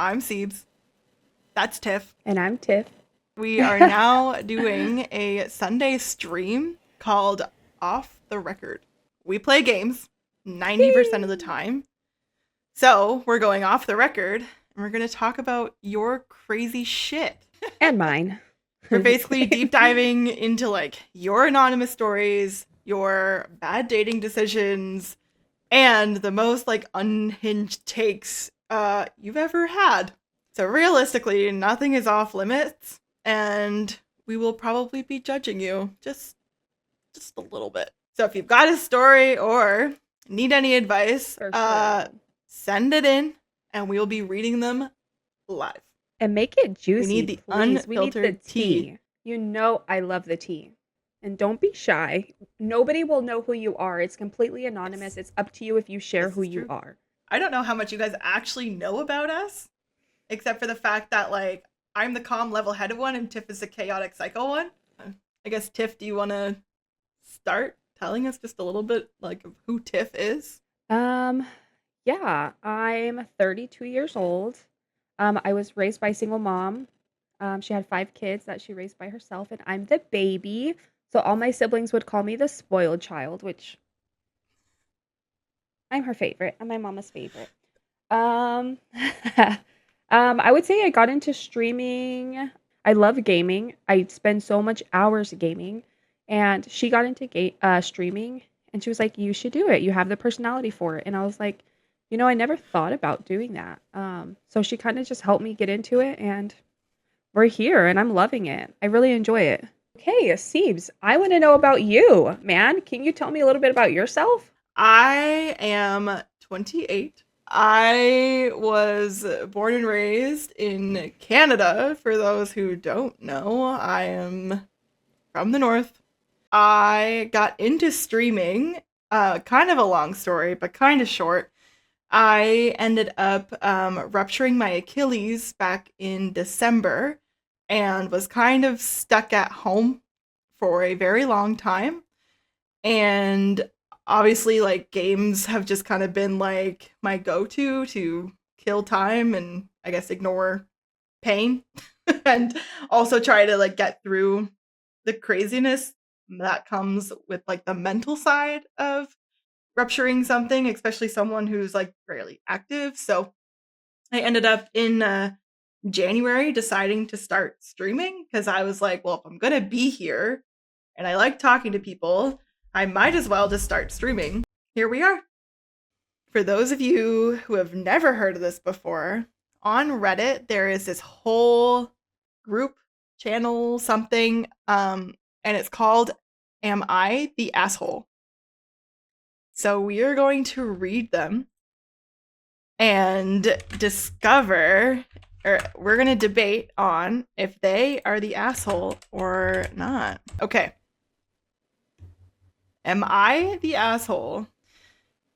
I'm Seabs. That's Tiff. And I'm Tiff. We are now doing a Sunday stream called Off the Record. We play games 90% of the Yay! time. So we're going off the record and we're going to talk about your crazy shit. And mine. We're Just basically kidding. deep diving into like your anonymous stories, your bad dating decisions, and the most like unhinged takes you've ever had. So realistically, nothing is off limits, and we will probably be judging you just a little bit. So if you've got a story or need any advice, For sure. send it in, and we will be reading them live. And make it We juicy, need the please. We need the unfiltered tea. tea. You know I love the tea. And don't be shy. Nobody will know who you are. It's completely anonymous. Yes, It's up to you if you share this who is you true. are. I don't know how much you guys actually know about us, except for the fact that like I'm the calm, level-headed one, and Tiff is the chaotic, psycho one. I guess Tiff, do you want to start telling us just a little bit like of who Tiff is? Um, yeah, I'm 32 years old. I was raised by a single mom. She had 5 kids that she raised by herself, and I'm the baby. So all my siblings would call me the spoiled child, which I'm her favorite. I'm my mama's favorite. Um, I would say I got into streaming. I love gaming. I spend so much hours gaming, and she got into streaming, and she was like, "You should do it. You have the personality for it." And I was like, I never thought about doing that. So she kind of just helped me get into it, and we're here, and I'm loving it. I really enjoy it. Okay, Seebs, I want to know about you, man. Can you tell me a little bit about yourself? I am 28. I was born and raised in Canada. For those who don't know, I am from the north. I got into streaming, kind of a long story, but kind of short. I ended up rupturing my Achilles back in December and was kind of stuck at home for a very long time. And obviously, like, games have just kind of been like my go to kill time and I guess ignore pain and also try to like get through the craziness that comes with like the mental side of rupturing something, especially someone who's like fairly active. So I ended up in January deciding to start streaming because I was like, well, if I'm gonna be here and I like talking to people, I might as well just start streaming. Here we are. For those of you who have never heard of this before, on Reddit there is this whole group channel something, and it's called "Am I the Asshole?" So we are going to read them and discover, or we're going to debate on if they are the asshole or not. Okay. Am I the asshole?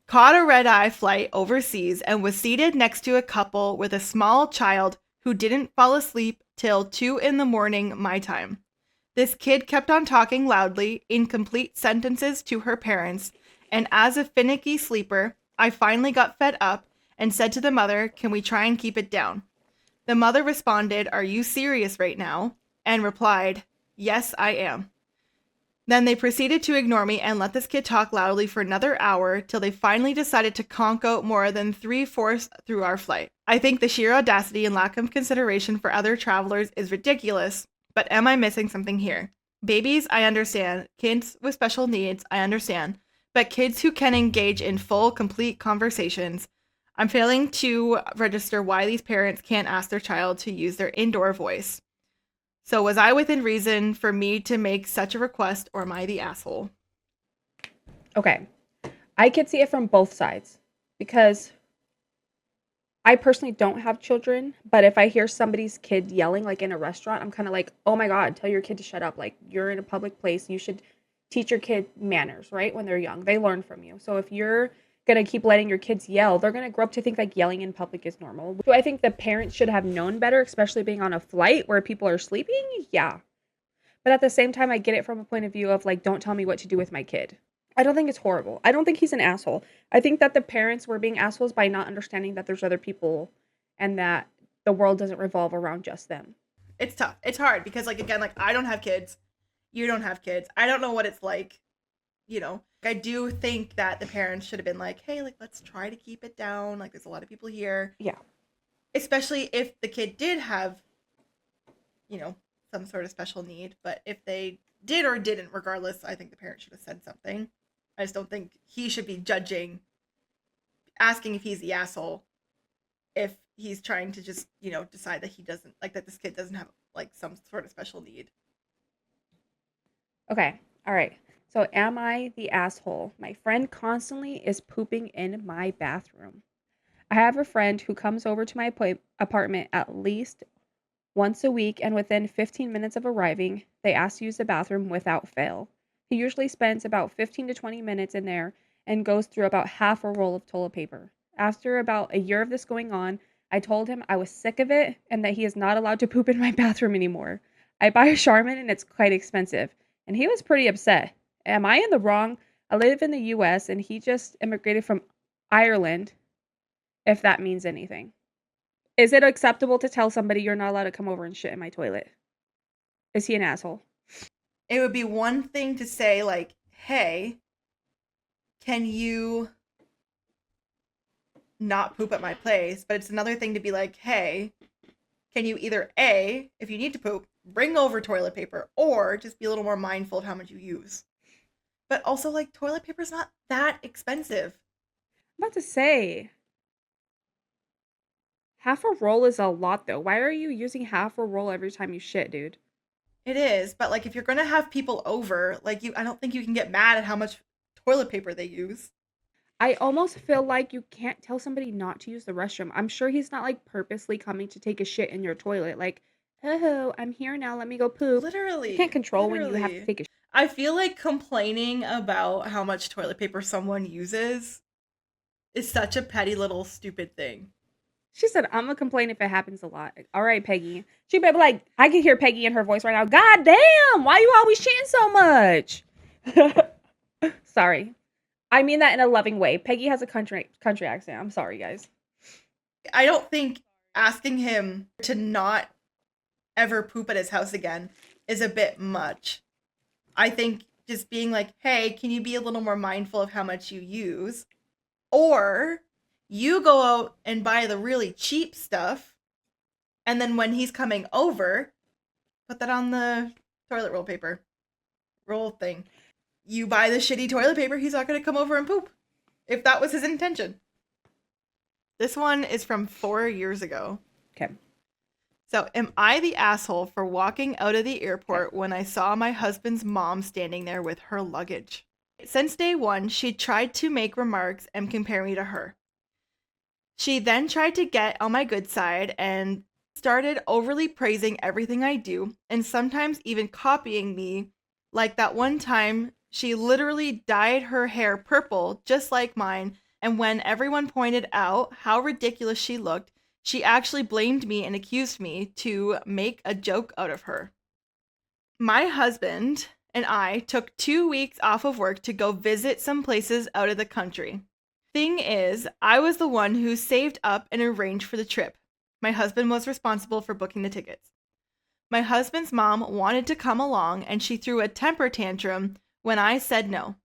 Caught a red-eye flight overseas and was seated next to a couple with a small child who didn't fall asleep till 2 in the morning my time. This kid kept on talking loudly, incomplete sentences to her parents, and as a finicky sleeper, I finally got fed up and said to the mother, "Can we try and keep it down?" The mother responded, "Are you serious right now?" and replied, "Yes, I am." Then they proceeded to ignore me and let this kid talk loudly for another hour till they finally decided to conk out more than 3/4 through our flight. I think the sheer audacity and lack of consideration for other travelers is ridiculous, but am I missing something here? Babies, I understand. Kids with special needs, I understand. But kids who can engage in full, complete conversations, I'm failing to register why these parents can't ask their child to use their indoor voice. So was I within reason for me to make such a request, or am I the asshole? Okay. I could see it from both sides because I personally don't have children, but if I hear somebody's kid yelling like in a restaurant, I'm kind of like, "Oh my God, tell your kid to shut up. Like you're in a public place. You should teach your kid manners, right? When they're young, they learn from you. So if you're going to keep letting your kids yell, they're going to grow up to think like yelling in public is normal. Do I think the parents should have known better, especially being on a flight where people are sleeping? Yeah. But at the same time, I get it from a point of view of like, don't tell me what to do with my kid. I don't think it's horrible. I don't think he's an asshole. I think that the parents were being assholes by not understanding that there's other people and that the world doesn't revolve around just them. It's tough. It's hard because, like, again, like, I don't have kids. You don't have kids. I don't know what it's like, you know. I do think that the parents should have been like, hey, like, let's try to keep it down. Like, there's a lot of people here. Yeah. Especially if the kid did have, you know, some sort of special need. But if they did or didn't, regardless, I think the parent should have said something. I just don't think he should be judging, asking if he's the asshole if he's trying to just, you know, decide that he doesn't, like, that this kid doesn't have, like, some sort of special need. Okay. All right. So, am I the asshole? My friend constantly is pooping in my bathroom. I have a friend who comes over to my apartment at least once a week, and within 15 minutes of arriving, they ask to use the bathroom without fail. He usually spends about 15 to 20 minutes in there and goes through about half a roll of toilet paper. After about a year of this going on, I told him I was sick of it and that he is not allowed to poop in my bathroom anymore. I buy a Charmin and it's quite expensive, and he was pretty upset. Am I in the wrong? I live in the US and he just immigrated from Ireland, if that means anything. Is it acceptable to tell somebody you're not allowed to come over and shit in my toilet? Is he an asshole? It would be one thing to say, like, hey, can you not poop at my place? But it's another thing to be like, hey, can you either A, if you need to poop, bring over toilet paper, or just be a little more mindful of how much you use. But also, like, toilet paper's not that expensive. I'm about to say, half a roll is a lot though. Why are you using half a roll every time you shit, dude? It is, but like if you're gonna have people over, like I don't think you can get mad at how much toilet paper they use. I almost feel like you can't tell somebody not to use the restroom. I'm sure he's not like purposely coming to take a shit in your toilet. Like, oh, I'm here now. Let me go poop. You can't Literally, control when you have to literally. take a shit. I feel like complaining about how much toilet paper someone uses is such a petty little stupid thing. She said, I'm gonna complain if it happens a lot. All right, Peggy. She better be like, I can hear Peggy in her voice right now. God damn, why you always shitting so much? Sorry. I mean that in a loving way. Peggy has a country accent. I'm sorry, guys. I don't think asking him to not ever poop at his house again is a bit much. I think just being like, hey, can you be a little more mindful of how much you use? Or you go out and buy the really cheap stuff, and then when he's coming over, put that on the toilet roll paper roll thing. You buy the shitty toilet paper, he's not going to come over and poop. If that was his intention. This one is from 4 years ago. Okay. So, am I the asshole for walking out of the airport when I saw my husband's mom standing there with her luggage? Since day one, she tried to make remarks and compare me to her. She then tried to get on my good side and started overly praising everything I do and sometimes even copying me. Like that one time, she literally dyed her hair purple just like mine. And when everyone pointed out how ridiculous she looked, she actually blamed me and accused me to make a joke out of her. My husband and I took 2 weeks off of work to go visit some places out of the country. Thing is, I was the one who saved up and arranged for the trip. My husband was responsible for booking the tickets. My husband's mom wanted to come along and she threw a temper tantrum when I said no.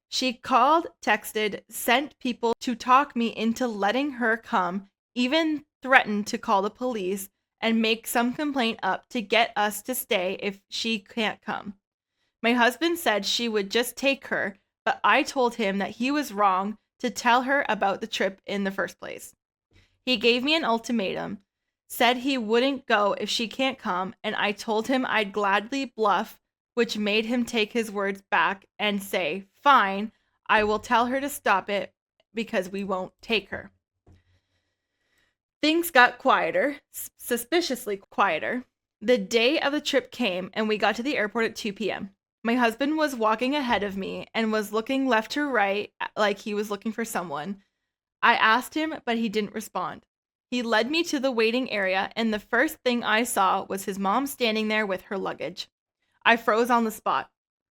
She called, texted, sent people to talk me into letting her come, even threatened to call the police and make some complaint up to get us to stay if she can't come. My husband said she would just take her, but I told him that he was wrong to tell her about the trip in the first place. He gave me an ultimatum, said he wouldn't go if she can't come, and I told him I'd gladly bluff, which made him take his words back and say, fine, I will tell her to stop it because we won't take her. Things got quieter, suspiciously quieter. The day of the trip came and we got to the airport at 2 p.m. My husband was walking ahead of me and was looking left to right like he was looking for someone. I asked him, but he didn't respond. He led me to the waiting area, and the first thing I saw was his mom standing there with her luggage. I froze on the spot.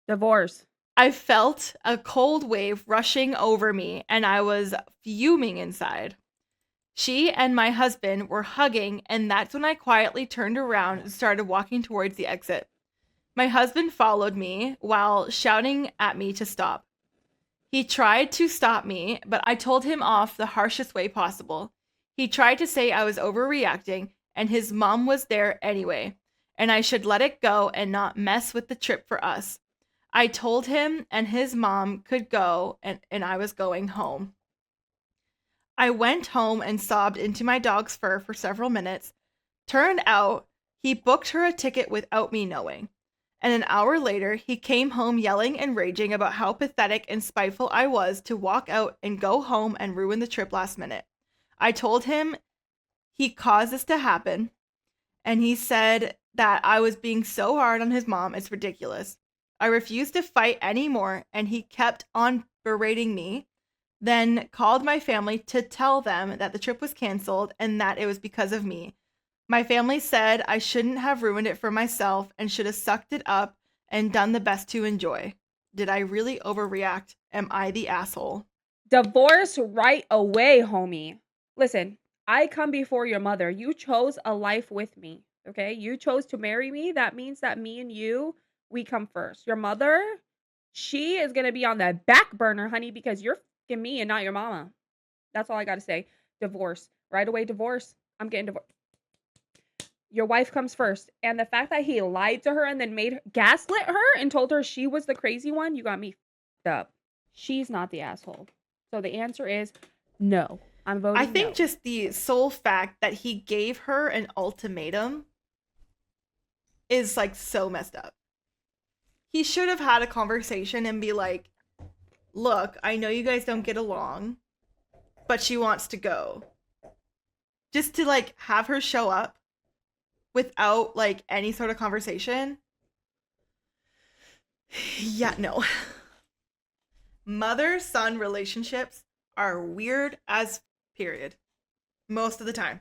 Divorce. I felt a cold wave rushing over me, and I was fuming inside. She and my husband were hugging, and that's when I quietly turned around and started walking towards the exit. My husband followed me while shouting at me to stop. He tried to stop me, but I told him off the harshest way possible. He tried to say I was overreacting and his mom was there anyway, and I should let it go and not mess with the trip for us. I told him and his mom could go, and I was going home. I went home and sobbed into my dog's fur for several minutes. Turned out he booked her a ticket without me knowing. And an hour later, he came home yelling and raging about how pathetic and spiteful I was to walk out and go home and ruin the trip last minute. I told him he caused this to happen, and he said that I was being so hard on his mom, it's ridiculous. I refused to fight anymore, and he kept on berating me, then called my family to tell them that the trip was canceled and that it was because of me. My family said I shouldn't have ruined it for myself and should have sucked it up and done the best to enjoy. Did I really overreact? Am I the asshole? Divorce right away, homie. Listen, I come before your mother. You chose a life with me. Okay? You chose to marry me. That means that me and you, we come first. Your mother, she is going to be on the back burner, honey, because you're fucking me and not your mama. That's all I got to say. Divorce. Right away, divorce. I'm getting divorced. Your wife comes first. And the fact that he lied to her and then gaslit her and told her she was the crazy one, you got me fucked up. She's not the asshole. So the answer is no. I'm voting I think no. just the sole fact that he gave her an ultimatum is like so messed up. He should have had a conversation and be like, look, I know you guys don't get along, but she wants to go. Just to like have her show up without like any sort of conversation. Yeah, no. Mother-son relationships are weird as period. Most of the time.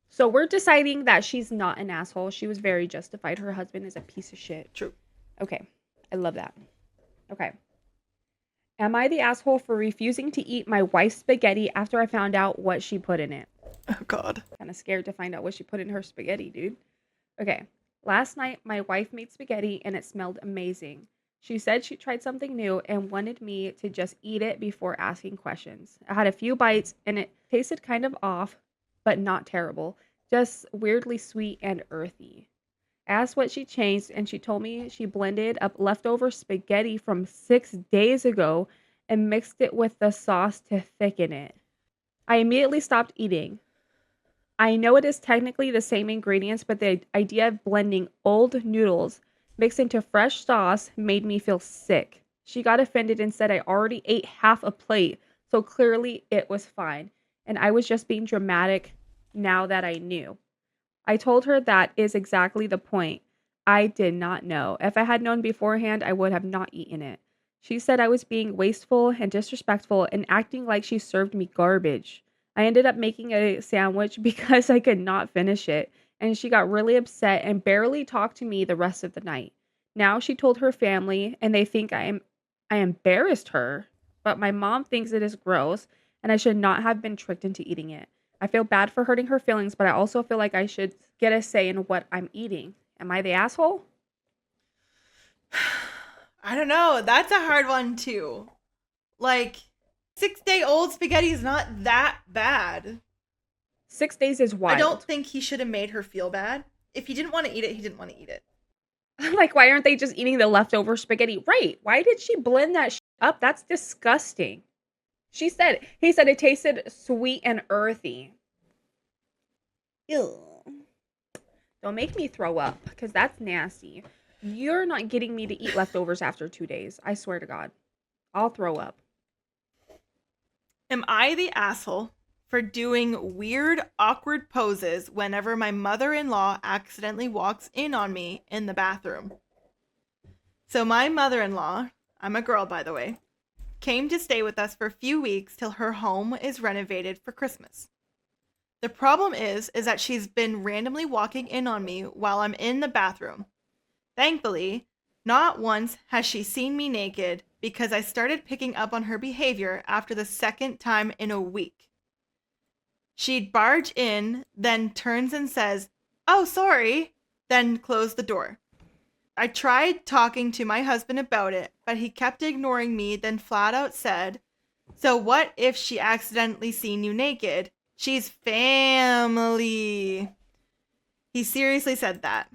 So we're deciding that she's not an asshole. She was very justified. Her husband is a piece of shit. True. Okay. I love that. Okay. Am I the asshole for refusing to eat my wife's spaghetti after I found out what she put in it? Oh, God. Kind of scared to find out what she put in her spaghetti, dude. Okay. Last night, my wife made spaghetti and it smelled amazing. She said she tried something new and wanted me to just eat it before asking questions. I had a few bites and it tasted kind of off, but not terrible. Just weirdly sweet and earthy. I asked what she changed and she told me she blended up leftover spaghetti from 6 days ago and mixed it with the sauce to thicken it. I immediately stopped eating. I know it is technically the same ingredients, but the idea of blending old noodles mixed into fresh sauce made me feel sick. She got offended and said I already ate half a plate, so clearly it was fine. And I was just being dramatic now that I knew. I told her that is exactly the point. I did not know. If I had known beforehand, I would have not eaten it. She said I was being wasteful and disrespectful and acting like she served me garbage. I ended up making a sandwich because I could not finish it, and she got really upset and barely talked to me the rest of the night. Now she told her family, and they think I embarrassed her, but my mom thinks it is gross, and I should not have been tricked into eating it. I feel bad for hurting her feelings, but I also feel like I should get a say in what I'm eating. Am I the asshole? I don't know. That's a hard one, too. Like, 6-day-old spaghetti is not that bad. 6 days is wild. I don't think he should have made her feel bad. If he didn't want to eat it, he didn't want to eat it. Like, why aren't they just eating the leftover spaghetti? Right. Why did she blend that up? That's disgusting. He said it tasted sweet and earthy. Ew. Don't make me throw up because that's nasty. You're not getting me to eat leftovers after 2 days. I swear to God. I'll throw up. Am I the asshole for doing weird, awkward poses whenever my mother-in-law accidentally walks in on me in the bathroom? So my mother-in-law, I'm a girl by the way, came to stay with us for a few weeks till her home is renovated for Christmas. The problem is that she's been randomly walking in on me while I'm in the bathroom. Thankfully, not once has she seen me naked because I started picking up on her behavior after the second time in a week. She'd barge in, then turns and says, "Oh, sorry," then close the door. I tried talking to my husband about it, but he kept ignoring me, then flat out said, "So what if she accidentally seen you naked? She's family." He seriously said that.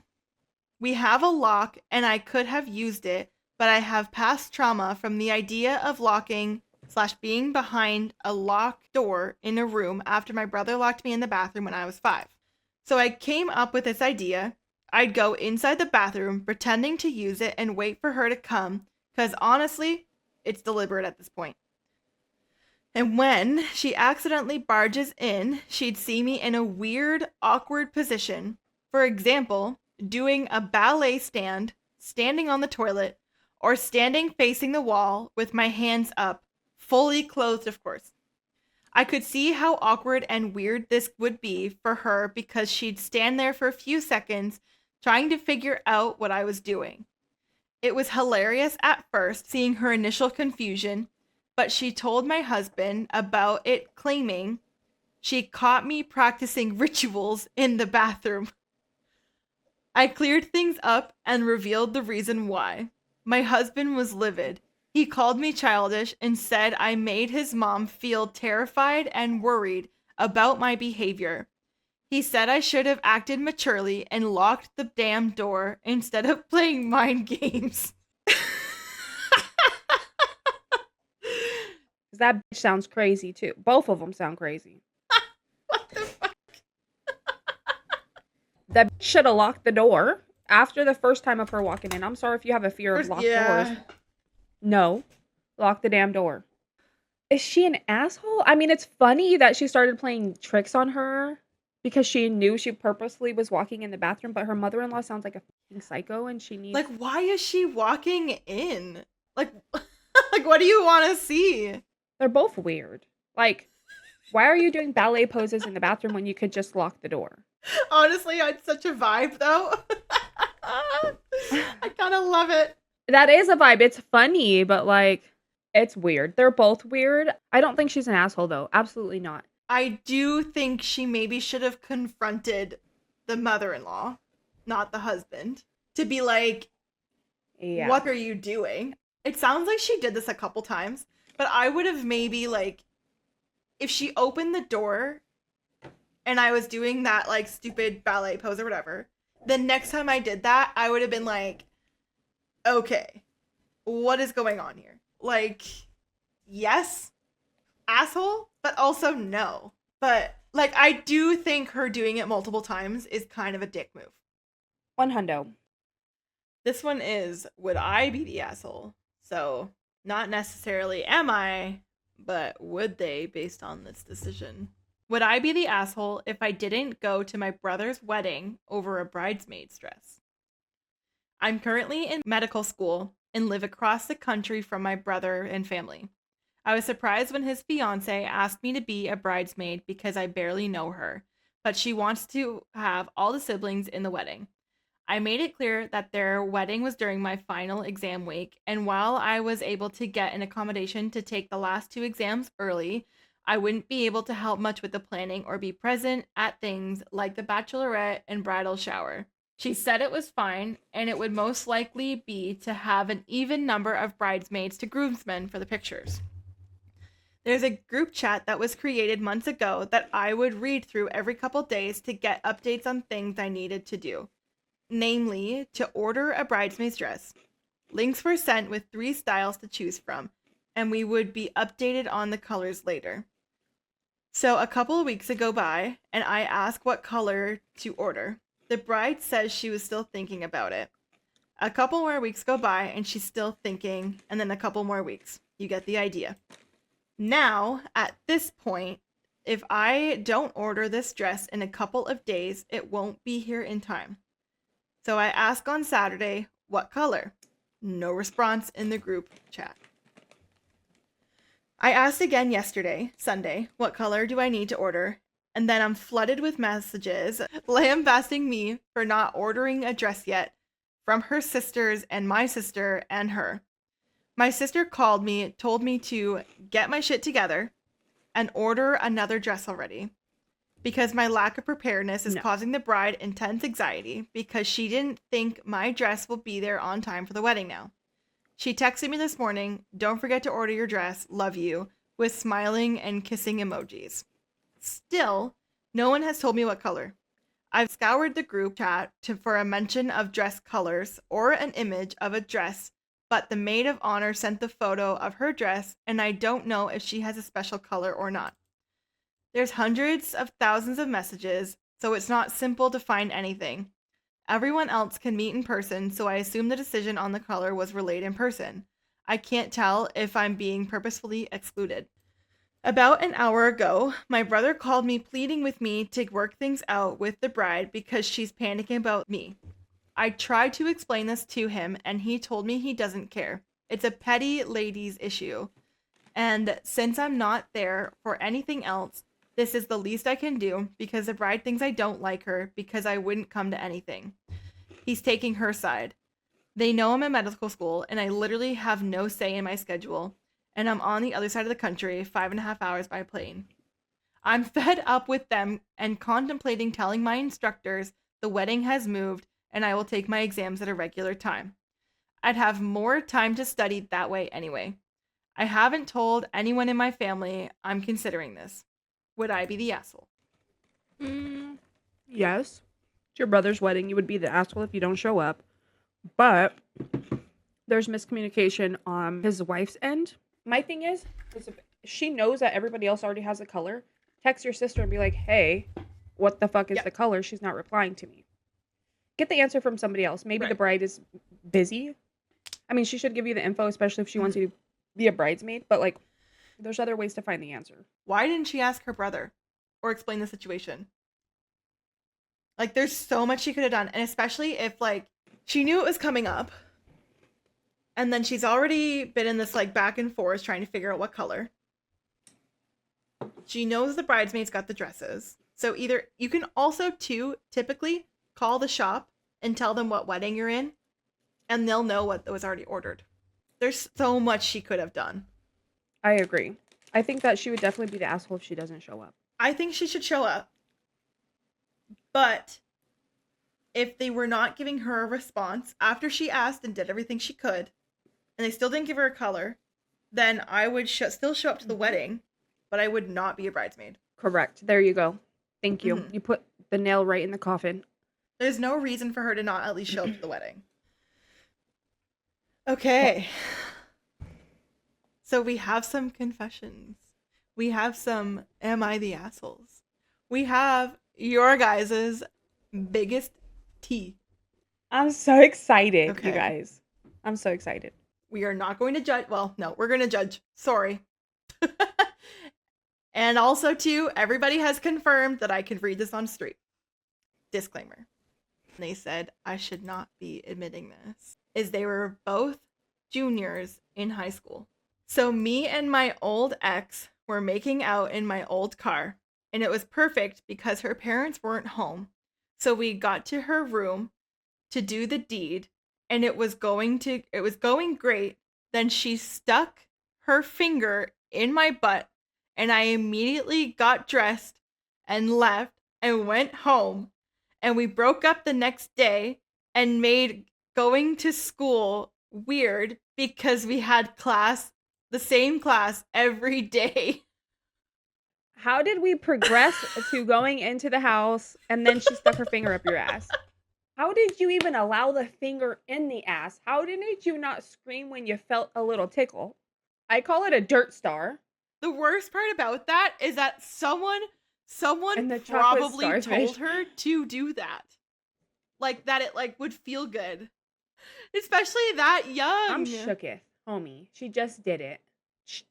We have a lock and I could have used it, but I have past trauma from the idea of locking / being behind a locked door in a room after my brother locked me in the bathroom when I was 5. So I came up with this idea. I'd go inside the bathroom pretending to use it and wait for her to come, because honestly, it's deliberate at this point. And when she accidentally barges in, she'd see me in a weird, awkward position. For example, doing a ballet stand, standing on the toilet, or standing facing the wall with my hands up, fully clothed, of course. I could see how awkward and weird this would be for her because she'd stand there for a few seconds trying to figure out what I was doing. It was hilarious at first seeing her initial confusion, but she told my husband about it, claiming she caught me practicing rituals in the bathroom. I cleared things up and revealed the reason why. My husband was livid. He called me childish and said I made his mom feel terrified and worried about my behavior. He said I should have acted maturely and locked the damn door instead of playing mind games. That bitch sounds crazy too. Both of them sound crazy. What the fuck? That bitch should have locked the door after the first time of her walking in. I'm sorry if you have a fear of locked doors. No, lock the damn door. Is she an asshole? I mean, it's funny that she started playing tricks on her because she knew she purposely was walking in the bathroom, but her mother-in-law sounds like a fucking psycho and she needs... Like, why is she walking in? Like, like, what do you want to see? They're both weird. Like, why are you doing ballet poses in the bathroom when you could just lock the door? Honestly, it's such a vibe, though. I kind of love it. That is a vibe. It's funny, but like, it's weird. They're both weird. I don't think she's an asshole, though. Absolutely not. I do think she maybe should have confronted the mother-in-law, not the husband, to be like, what are you doing? It sounds like she did this a couple times, but I would have maybe, like, if she opened the door and I was doing that, like, stupid ballet pose or whatever, the next time I did that, I would have been like, okay, what is going on here? Like, yes, asshole, but also no. But, like, I do think her doing it multiple times is kind of a dick move. 100. This one is, would I be the asshole? So, not necessarily am I, but would they based on this decision? Would I be the asshole if I didn't go to my brother's wedding over a bridesmaid's dress? I'm currently in medical school and live across the country from my brother and family. I was surprised when his fiance asked me to be a bridesmaid because I barely know her, but she wants to have all the siblings in the wedding. I made it clear that their wedding was during my final exam week, and while I was able to get an accommodation to take the last 2 exams early, I wouldn't be able to help much with the planning or be present at things like the bachelorette and bridal shower. She said it was fine, and it would most likely be to have an even number of bridesmaids to groomsmen for the pictures. There's a group chat that was created months ago that I would read through every couple days to get updates on things I needed to do. Namely, to order a bridesmaid's dress. Links were sent with 3 styles to choose from, and we would be updated on the colors later. So a couple of weeks go by, and I ask what color to order. The bride says she was still thinking about it. A couple more weeks go by, and she's still thinking, and then a couple more weeks. You get the idea. Now, at this point, if I don't order this dress in a couple of days, it won't be here in time. So I ask on Saturday, what color? No response in the group chat. I asked again yesterday, Sunday, what color do I need to order? And then I'm flooded with messages lambasting me for not ordering a dress yet from her sisters and my sister and her. My sister called me, told me to get my shit together and order another dress already. because my lack of preparedness is No. causing the bride intense anxiety because she didn't think my dress will be there on time for the wedding now. She texted me this morning, "Don't forget to order your dress, love you," with smiling and kissing emojis. Still, no one has told me what color. I've scoured the group chat for a mention of dress colors or an image of a dress, but the maid of honor sent the photo of her dress, and I don't know if she has a special color or not. There's hundreds of thousands of messages, so it's not simple to find anything. Everyone else can meet in person, so I assume the decision on the color was relayed in person. I can't tell if I'm being purposefully excluded. About an hour ago, my brother called me pleading with me to work things out with the bride because she's panicking about me. I tried to explain this to him and he told me he doesn't care. It's a petty ladies issue. And since I'm not there for anything else, this is the least I can do because the bride thinks I don't like her because I wouldn't come to anything. He's taking her side. They know I'm in medical school and I literally have no say in my schedule. And I'm on the other side of the country, 5.5 hours by plane. I'm fed up with them and contemplating telling my instructors the wedding has moved and I will take my exams at a regular time. I'd have more time to study that way anyway. I haven't told anyone in my family I'm considering this. Would I be the asshole? Yes. It's your brother's wedding. You would be the asshole if you don't show up. But there's miscommunication on his wife's end. My thing is if she knows that everybody else already has a color, text your sister and be like, hey, what the fuck is the color? She's not replying to me. Get the answer from somebody else. Maybe the bride is busy. I mean, she should give you the info, especially if she wants you to be a bridesmaid. But, like, there's other ways to find the answer. Why didn't she ask her brother or explain the situation? Like, there's so much she could have done. And especially if, like, she knew it was coming up. And then she's already been in this, like, back and forth trying to figure out what color. She knows the bridesmaids got the dresses. So either you can also, too, typically call the shop and tell them what wedding you're in. And they'll know what was already ordered. There's so much she could have done. I agree. I think that she would definitely be the asshole if she doesn't show up. I think she should show up. But if they were not giving her a response after she asked and did everything she could, and they still didn't give her a color, then I would still show up to the wedding, but I would not be a bridesmaid. Correct. There you go. Thank you. You put the nail right in the coffin. There's no reason for her to not at least show up to the wedding. Okay. So we have some confessions. We have some Am I the Assholes? We have your guys' biggest tea. I'm so excited, you guys. I'm so excited. We are not going to judge. Well, no, we're going to judge. Sorry. And also, too, everybody has confirmed that I could read this on stream. Disclaimer. They said I should not be admitting this. Is they were both juniors in high school. So me and my old ex were making out in my old car. And it was perfect because her parents weren't home. So we got to her room to do the deed. And it was going great. Then she stuck her finger in my butt. And I immediately got dressed and left and went home. And we broke up the next day and made going to school weird because we had the same class every day. How did we progress to going into the house and then she stuck her finger up your ass? How did you even allow the finger in the ass? How didn't you not scream when you felt a little tickle? I call it a dirt star. The worst part about that is that someone And probably told her to do that. Like that it like would feel good. Especially that young. I'm shooketh, homie. She just did it.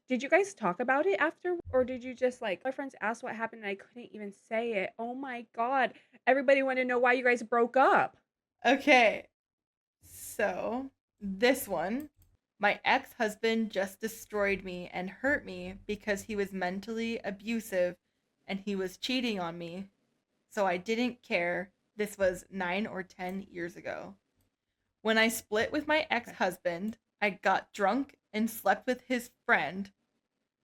Did you guys talk about it after? Or did you just like, my friends asked what happened and I couldn't even say it. Oh my God. Everybody wanted to know why you guys broke up. Okay. So, this one. My ex-husband just destroyed me and hurt me because he was mentally abusive and he was cheating on me. So I didn't care. This was 9 or 10 years ago. When I split with my ex-husband, I got drunk and slept with his friend.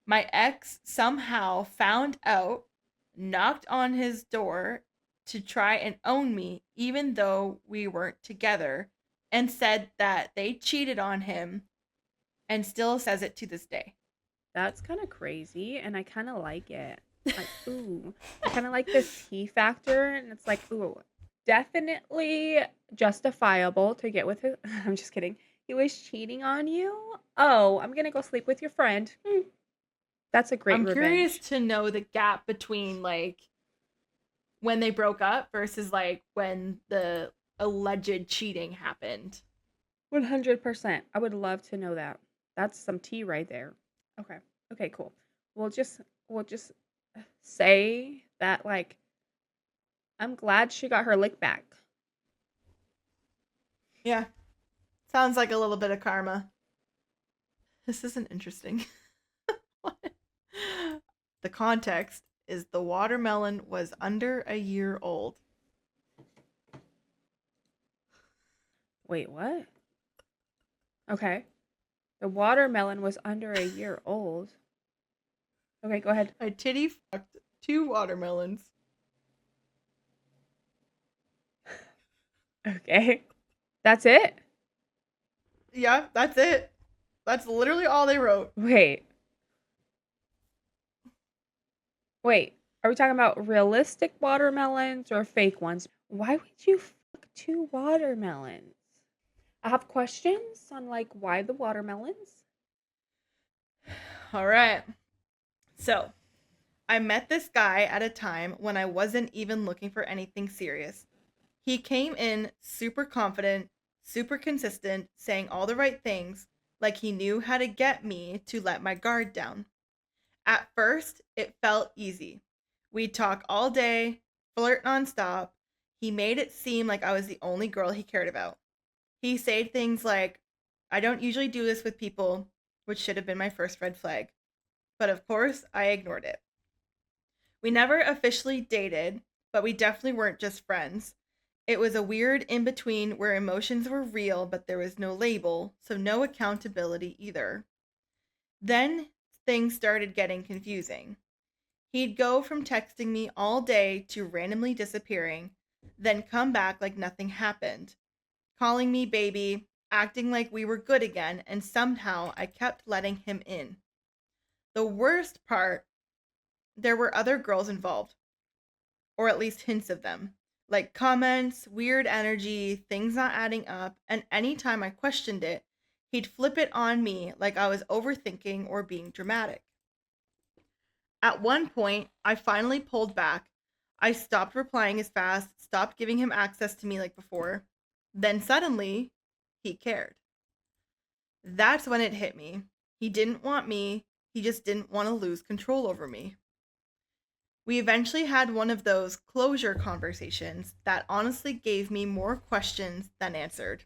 My ex somehow found out knocked on his door to try and own me, even though we weren't together, and said that they cheated on him and still says it to this day. That's kind of crazy, and I kind of like it. Like, ooh, I kind of like the T factor, and it's like, ooh, definitely justifiable to get with his. I'm just kidding. He was cheating on you. Oh, I'm gonna go sleep with your friend. That's a great I'm curious revenge. to know the gap between like when they broke up versus like when the alleged cheating happened. 100%. I would love to know that. That's some tea right there. Okay. Okay, cool. We'll just say that like I'm glad she got her lick back. Yeah, sounds like a little bit of karma. This isn't interesting. The context is the watermelon was under a year old. Wait, what? Okay. The watermelon was under a year old. Okay, go ahead. I titty fucked two watermelons. Okay. That's it? Yeah, that's it. That's literally all they wrote. Wait. Wait. Are we talking about realistic watermelons or fake ones? Why would you fuck two watermelons? I have questions on like why the watermelons? All right. So, I met this guy at a time when I wasn't even looking for anything serious. He came in super confident, super consistent, saying all the right things, like he knew how to get me to let my guard down. At first, it felt easy. We'd talk all day, flirt nonstop. He made it seem like I was the only girl he cared about. He said things like, I don't usually do this with people, which should have been my first red flag. But of course, I ignored it. We never officially dated, but we definitely weren't just friends. It was a weird in between where emotions were real, but there was no label, so no accountability either. Then things started getting confusing. He'd go from texting me all day to randomly disappearing, then come back like nothing happened, calling me baby, acting like we were good again, and somehow I kept letting him in. The worst part, there were other girls involved, or at least hints of them. Like comments, weird energy, things not adding up, and anytime I questioned it, he'd flip it on me like I was overthinking or being dramatic. At one point, I finally pulled back. I stopped replying as fast, stopped giving him access to me like before. Then suddenly, he cared. That's when it hit me. He didn't want me, he just didn't want to lose control over me. We eventually had one of those closure conversations that honestly gave me more questions than answered.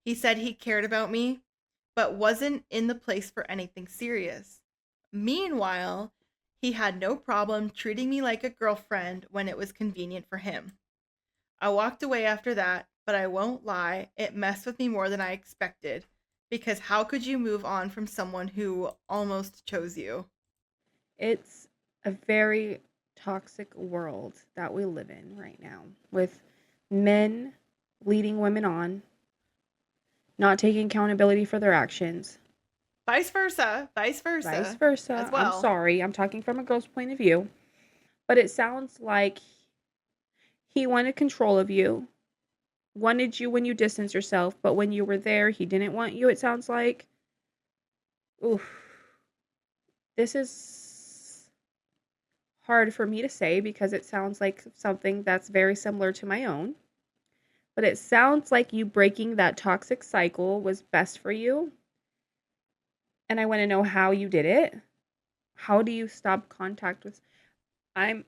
He said he cared about me, but wasn't in the place for anything serious. Meanwhile, he had no problem treating me like a girlfriend when it was convenient for him. I walked away after that, but I won't lie, it messed with me more than I expected. Because how could you move on from someone who almost chose you? It's a very toxic world that we live in right now with men leading women on, not taking accountability for their actions, Vice vice versa as versa. I'm well. sorry, I'm talking from a girl's point of view, but it sounds like he wanted control of you, wanted you when you distance yourself, but when you were there, he didn't want you, it sounds like. Oof. This is hard for me to say because it sounds like something that's very similar to my own. But it sounds like you breaking that toxic cycle was best for you. And I want to know how you did it. How do you stop contact with I'm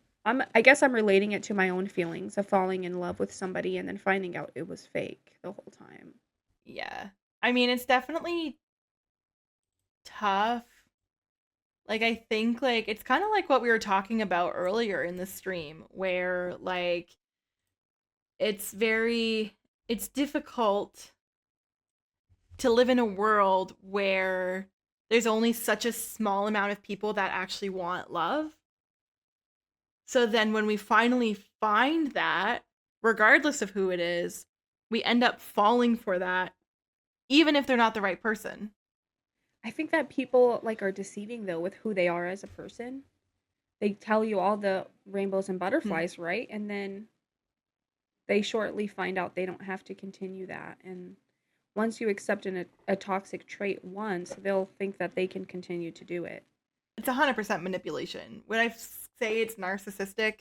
I guess I'm relating it to my own feelings of falling in love with somebody and then finding out it was fake the whole time. Yeah. I mean, it's definitely tough. Like I think like it's kind of like what we were talking about earlier in the stream where like it's very it's difficult to live in a world where there's only such a small amount of people that actually want love. So then when we finally find that, regardless of who it is, we end up falling for that, even if they're not the right person. I think that people like are deceiving though with who they are as a person. They tell you all the rainbows and Hmm. butterflies, right? And then they shortly find out they don't have to continue that. And once you accept a toxic trait once, they'll think that they can continue to do it. It's 100% manipulation. Would I say it's narcissistic?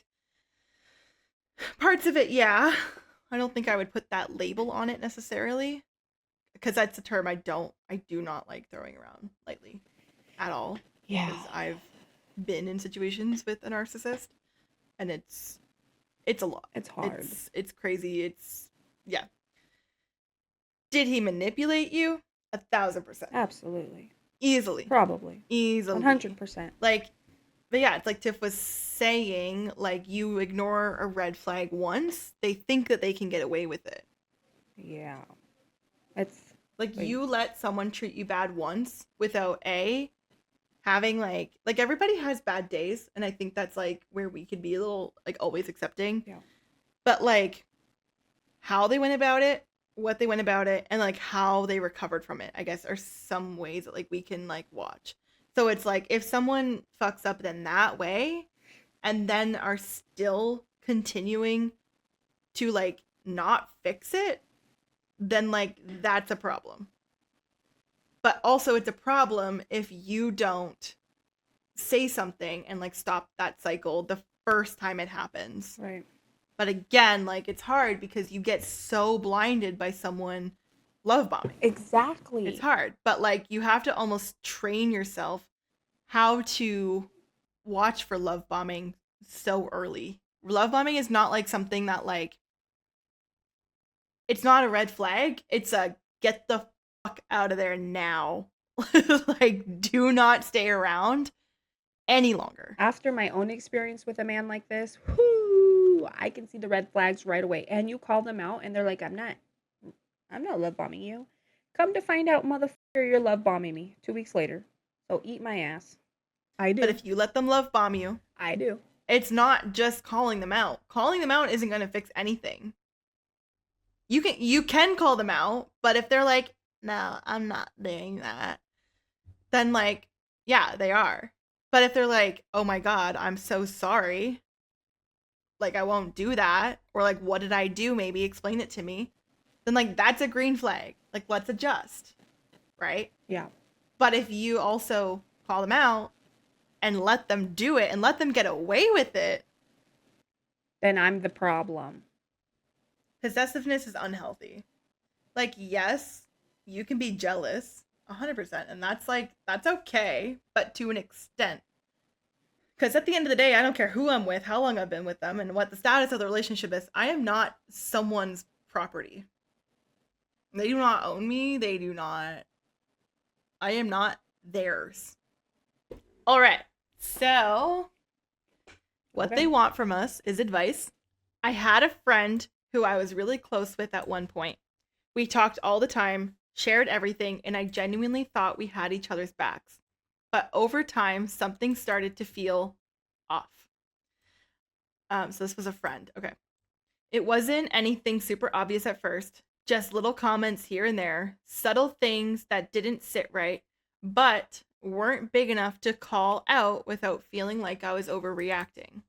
Parts of it, yeah. I don't think I would put that label on it necessarily because that's a term I do not like throwing around lightly at all Yeah. because I've been in situations with a narcissist and it's a lot. It's hard. It's crazy. It's yeah. Did he manipulate you? 1,000%. Absolutely. Easily. Probably. Easily. 100%. Like, but yeah, it's like Tiff was saying, like, you ignore a red flag once, they think that they can get away with it. Yeah. It's Like, like you let someone treat you bad once without having like everybody has bad days, and I think that's like where we could be a little like always accepting. yeah. But like how they went about it, what they went about it, and like how they recovered from it, I guess are some ways that like we can like watch. So it's like if someone fucks up in that way and then are still continuing to like not fix it, then like that's a problem. But also it's a problem if you don't say something and like stop that cycle the first time it happens. Right. But again, like it's hard because you get so blinded by someone love bombing. It's Exactly. hard, but like you have to almost train yourself how to watch for love bombing so early. Love bombing is not like something that like it's not a red flag. It's a get the fuck out of there now. Like do not stay around any longer. After my own experience with a man like this, whoo, I can see the red flags right away. And you call them out and they're like, I'm not love bombing you. Come to find out, motherfucker, you're love bombing me 2 weeks later. So eat my ass. I But do. if you let them love bomb you, I do. it's not just calling them out. Calling them out isn't going to fix anything. You can call them out, but if they're like, "No, I'm not doing that." Then like, yeah, they are. But if they're like, "Oh my god, I'm so sorry. Like I won't do that." Or like, "What did I do? Maybe explain it to me." Then like that's a green flag. Like let's adjust, right? Yeah. But if you also call them out and let them do it and let them get away with it, Then I'm the problem. possessiveness is unhealthy. Like, yes, you can be jealous 100%, and that's like, that's okay, but to an extent. Because at the end of the day, I don't care who I'm with, how long I've been with them, and what the status of the relationship is. I am not someone's property. They do not own me. They do not. I am not theirs. All right. So, what Okay. they want from us is advice. I had a friend who I was really close with at one point. We talked all the time, shared everything, and I genuinely thought we had each other's backs. But over time, something started to feel off. So this was a friend. Okay. It wasn't anything super obvious at first, just little comments here and there, subtle things that didn't sit right, but weren't big enough to call out without feeling like I was overreacting.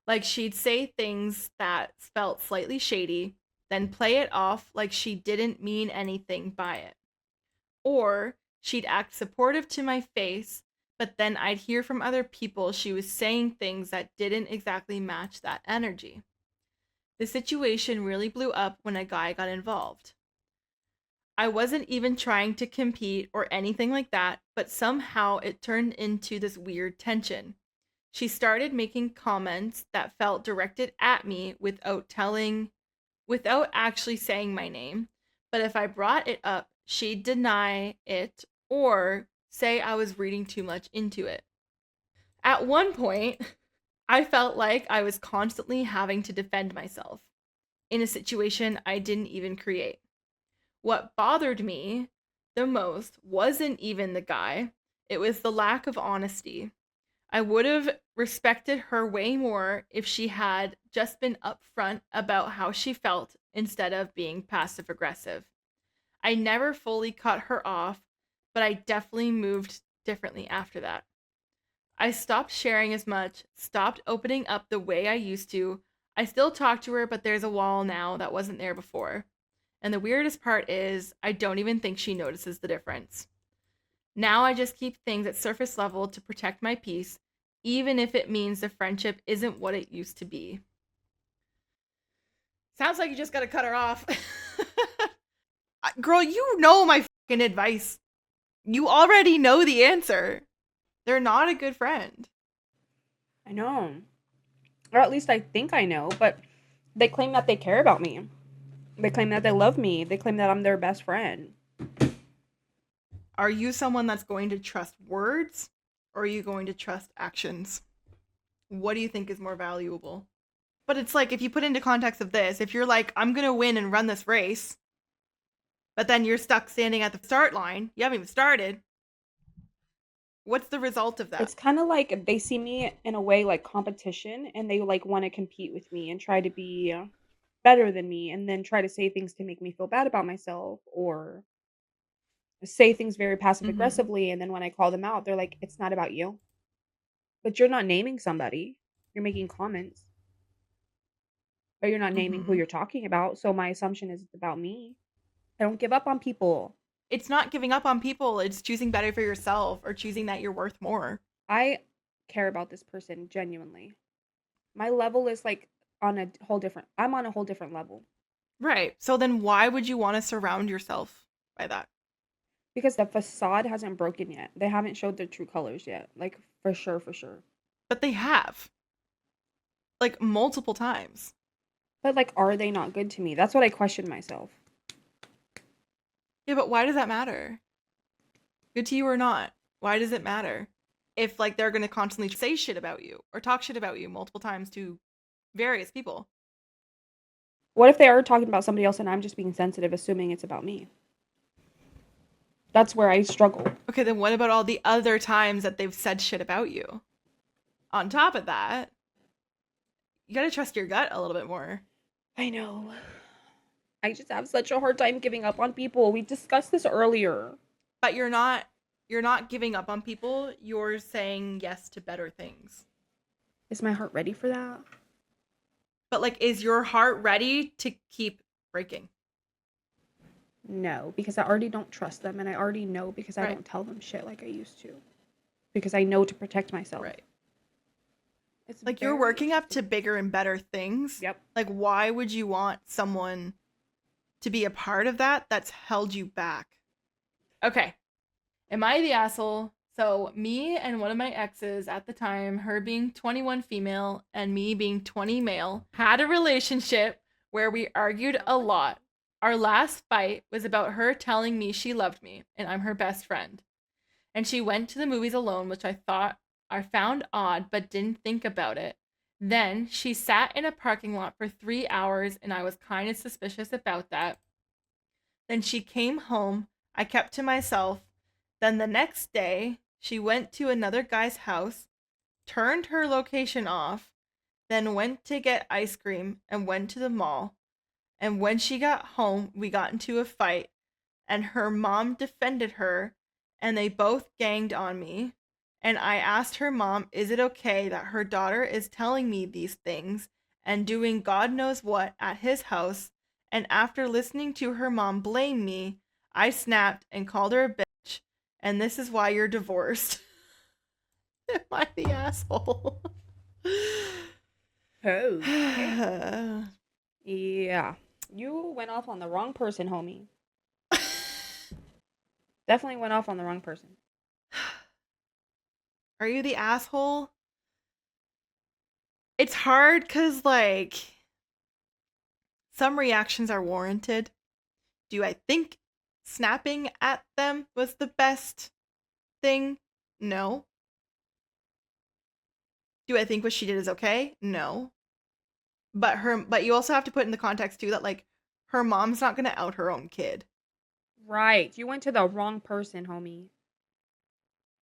Like she'd say things that felt slightly shady, then play it off like she didn't mean anything by it. Or she'd act supportive to my face, but then I'd hear from other people she was saying things that didn't exactly match that energy. The situation really blew up when a guy got involved. I wasn't even trying to compete or anything like that, but somehow it turned into this weird tension. She started making comments that felt directed at me without actually saying my name. But if I brought it up, she'd deny it or say I was reading too much into it. At one point, I felt like I was constantly having to defend myself in a situation I didn't even create. What bothered me the most wasn't even the guy, it was the lack of honesty. I would have respected her way more if she had just been upfront about how she felt instead of being passive aggressive. I never fully cut her off, but I definitely moved differently after that. I stopped sharing as much, stopped opening up the way I used to. I still talk to her, but there's a wall now that wasn't there before. And the weirdest part is, I don't even think she notices the difference. Now I just keep things at surface level to protect my peace, even if it means the friendship isn't what it used to be. Sounds like you just gotta cut her off. Girl, you know my fucking advice. You already know the answer. They're not a good friend. I know. Or at least I think I know, but they claim that they care about me. They claim that they love me. They claim that I'm their best friend. Are you someone that's going to trust words or are you going to trust actions? What do you think is more valuable? But it's like, if you put into context of this, if you're like, I'm going to win and run this race, but then you're stuck standing at the start line, you haven't even started, what's the result of that? It's kind of like they see me in a way like competition and they like want to compete with me and try to be better than me and then try to say things to make me feel bad about myself or say things very passive Mm-hmm. aggressively and then when I call them out they're like it's not about you. But you're not naming somebody. You're making comments. But you're not naming who Mm-hmm. you're talking about. So my assumption is it's about me. I don't give up on people. It's not giving up on people, it's choosing better for yourself or choosing that you're worth more. I care about this person genuinely. My level is like I'm on a whole different level Right. So then why would you want to surround yourself by that? because the facade hasn't broken yet. They haven't showed their true colors yet. Like for sure, for sure. But they have, like, multiple times. But like are they not good to me? That's what I question myself. Yeah, but why does that matter? Good to you or not? Why does it matter? If, like, they're going to constantly say shit about you or talk shit about you multiple times to various people. What if they are talking about somebody else and I'm just being sensitive assuming it's about me? That's where I struggle. Okay, then what about all the other times that they've said shit about you? On top of that, you got to trust your gut a little bit more. I know. I just have such a hard time giving up on people. We discussed this earlier. But you're not giving up on people. You're saying yes to better things. Is my heart ready for that? But, like, is your heart ready to keep breaking? No, because I already don't trust them and I already know because I Right. don't tell them shit like I used to. Because I know to protect myself. Right. It's Like, you're very working up to interesting. bigger and better things. Yep. Like, why would you want someone to be a part of that that's held you back? Okay. Am I the asshole? So, me and one of my exes at the time, her being 21 female and me being 20 male, had a relationship where we argued a lot. Our last fight was about her telling me she loved me and I'm her best friend. And she went to the movies alone, which I found odd but didn't think about it. Then she sat in a parking lot for 3 hours and I was kind of suspicious about that. Then she came home. I kept to myself. Then the next day, she went to another guy's house, turned her location off, then went to get ice cream and went to the mall. And when she got home, we got into a fight, and her mom defended her, and they both ganged on me. And I asked her mom, is it okay that her daughter is telling me these things and doing God knows what at his house? And after listening to her mom blame me, I snapped and called her a bitch, and this is why you're divorced. Am I the asshole? Okay. Yeah. You went off on the wrong person, homie. Definitely went off on the wrong person. Are you the asshole? It's hard because, like, some reactions are warranted. Do I think snapping at them was the best thing? No. Do I think what she did is okay? No. But you also have to put in the context too that, like, her mom's not gonna out her own kid. Right. You went to the wrong person, homie.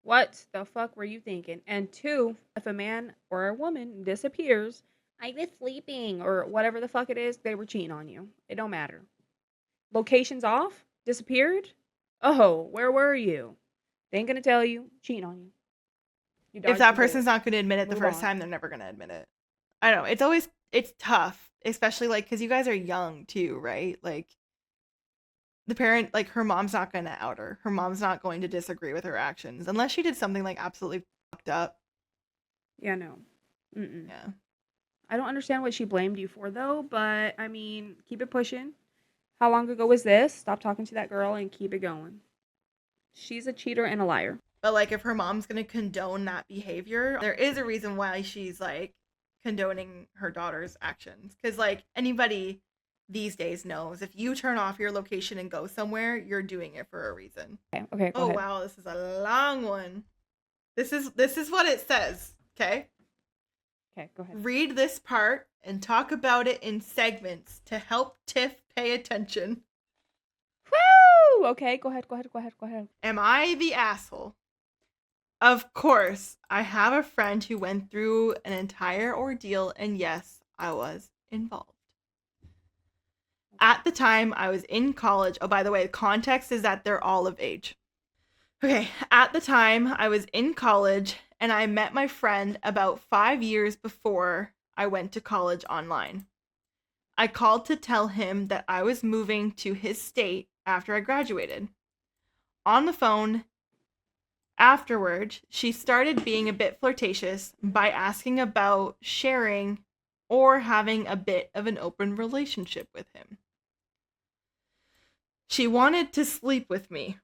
What the fuck were you thinking? And two, if a man or a woman disappears, I was sleeping or whatever the fuck it is, they were cheating on you. It don't matter. Location's off, disappeared. Oh, where were you? They ain't gonna tell you, cheating on you. You If dodged that a person's bullet. not going to admit it the Move first on. time, they're never going to admit it. I don't know. It's tough, especially like because you guys are young too, right? Like the parent, like her mom's not going to out her. Her mom's not going to disagree with her actions unless she did something like absolutely fucked up. Yeah, no. Mm-mm. Yeah. I don't understand what she blamed you for though, but I mean, keep it pushing. How long ago was this? Stop talking to that girl and keep it going. She's a cheater and a liar. But like if her mom's going to condone that behavior, there is a reason why she's like condoning her daughter's actions. Cuz like anybody these days knows if you turn off your location and go somewhere, you're doing it for a reason. Okay, go Oh ahead. wow, this is a long one. This is what it says, okay? Okay, go ahead. Read this part and talk about it in segments to help Tiff pay attention. Woo! Okay, go ahead, go ahead, go ahead, go ahead. Am I the asshole? Of course, I have a friend who went through an entire ordeal, and yes, I was involved. At the time, I was in college. Oh, by the way, the context is that they're all of age. Okay, at the time, I was in college, and I met my friend about 5 years before I went to college online. I called to tell him that I was moving to his state after I graduated. On the phone, afterward, she started being a bit flirtatious by asking about sharing or having a bit of an open relationship with him. She wanted to sleep with me.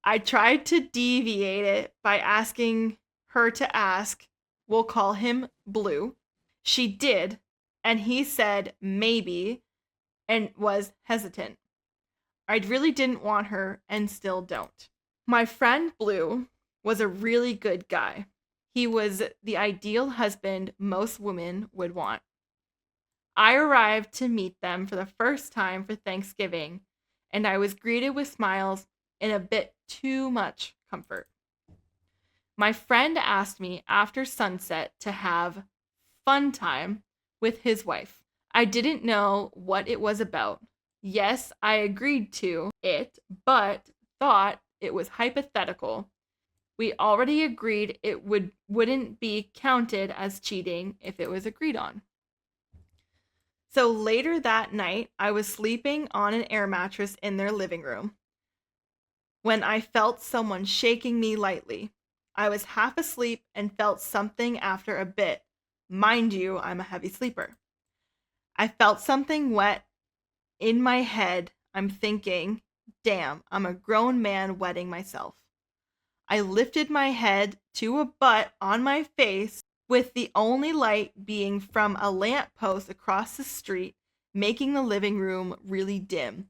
I tried to deviate it by asking her to ask, we'll call him Blue. She did, and he said maybe and was hesitant. I really didn't want her and still don't. My friend Blue was a really good guy. He was the ideal husband most women would want. I arrived to meet them for the first time for Thanksgiving, and I was greeted with smiles and a bit too much comfort. My friend asked me after sunset to have fun time with his wife. I didn't know what it was about. Yes, I agreed to it, but thought it was hypothetical. We already agreed it wouldn't be counted as cheating if it was agreed on. So later that night, I was sleeping on an air mattress in their living room when I felt someone shaking me lightly. I was half asleep and felt something after a bit. Mind you, I'm a heavy sleeper. I felt something wet in my head. I'm thinking, damn, I'm a grown man wetting myself. I lifted my head to a butt on my face, with the only light being from a lamppost across the street, making the living room really dim.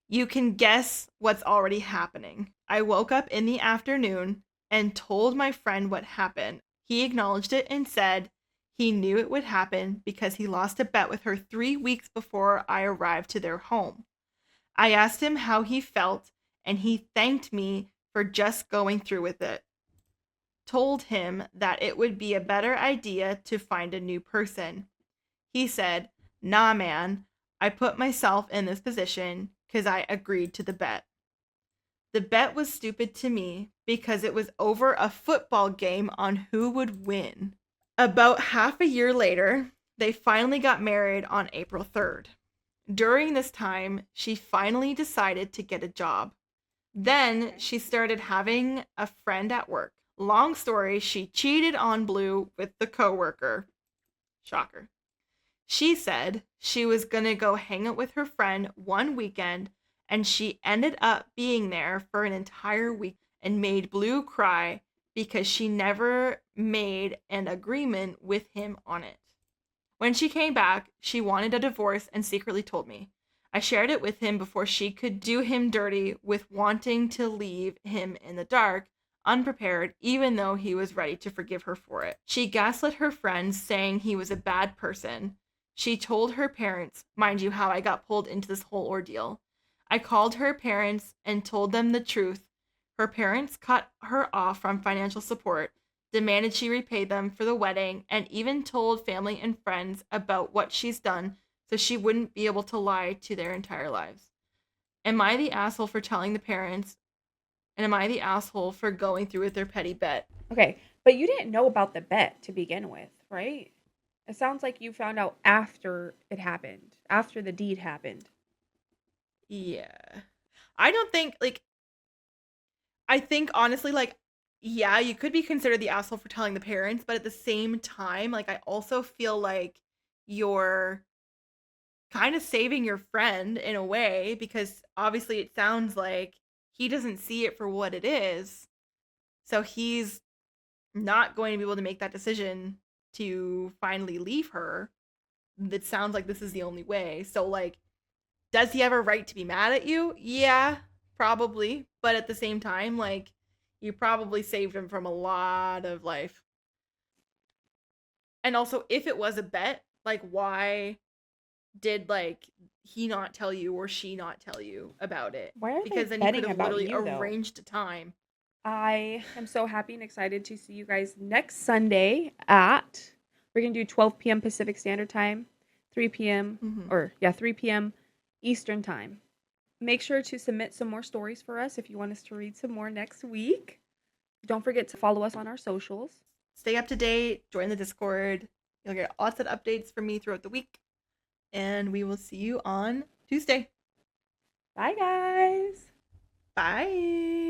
You can guess what's already happening. I woke up in the afternoon and told my friend what happened. He acknowledged it and said he knew it would happen because he lost a bet with her 3 weeks before I arrived to their home. I asked him how he felt, and he thanked me for just going through with it. Told him that it would be a better idea to find a new person. He said, nah, man, I put myself in this position because I agreed to the bet. The bet was stupid to me because it was over a football game on who would win. About half a year later, they finally got married on April 3rd. During this time, she finally decided to get a job. Then she started having a friend at work. Long story, she cheated on Blue with the coworker. Shocker. She said she was going to go hang out with her friend one weekend, and she ended up being there for an entire week and made Blue cry because she never made an agreement with him on it. When she came back, she wanted a divorce and secretly told me. I shared it with him before she could do him dirty with wanting to leave him in the dark, unprepared, even though he was ready to forgive her for it. She gaslit her friends, saying he was a bad person. She told her parents, mind you, how I got pulled into this whole ordeal. I called her parents and told them the truth. Her parents cut her off from financial support, demanded she repay them for the wedding, and even told family and friends about what she's done so she wouldn't be able to lie to their entire lives. Am I the asshole for telling the parents? And am I the asshole for going through with their petty bet? Okay, but you didn't know about the bet to begin with, right? It sounds like you found out after it happened, after the deed happened. Yeah. I don't think, like, I think honestly, like, yeah, you could be considered the asshole for telling the parents, but at the same time, like, I also feel like you're kind of saving your friend in a way because obviously it sounds like he doesn't see it for what it is. So he's not going to be able to make that decision to finally leave her. It sounds like this is the only way. So, like, does he have a right to be mad at you? Yeah, probably. But at the same time, like, you probably saved him from a lot of life. And also, if it was a bet, like, why did, like, he not tell you or she not tell you about it? Why are they Because then you could betting have about literally you though? arranged a time. I am so happy and excited to see you guys next Sunday at we're gonna do 12 p.m. Pacific Standard Time, 3 p.m. Hmm. or yeah, 3 p.m. Eastern Time. Make sure to submit some more stories for us if you want us to read some more next week. Don't forget to follow us on our socials. Stay up to date, join the Discord. You'll get lots of updates from me throughout the week. And we will see you on Tuesday. Bye guys. Bye.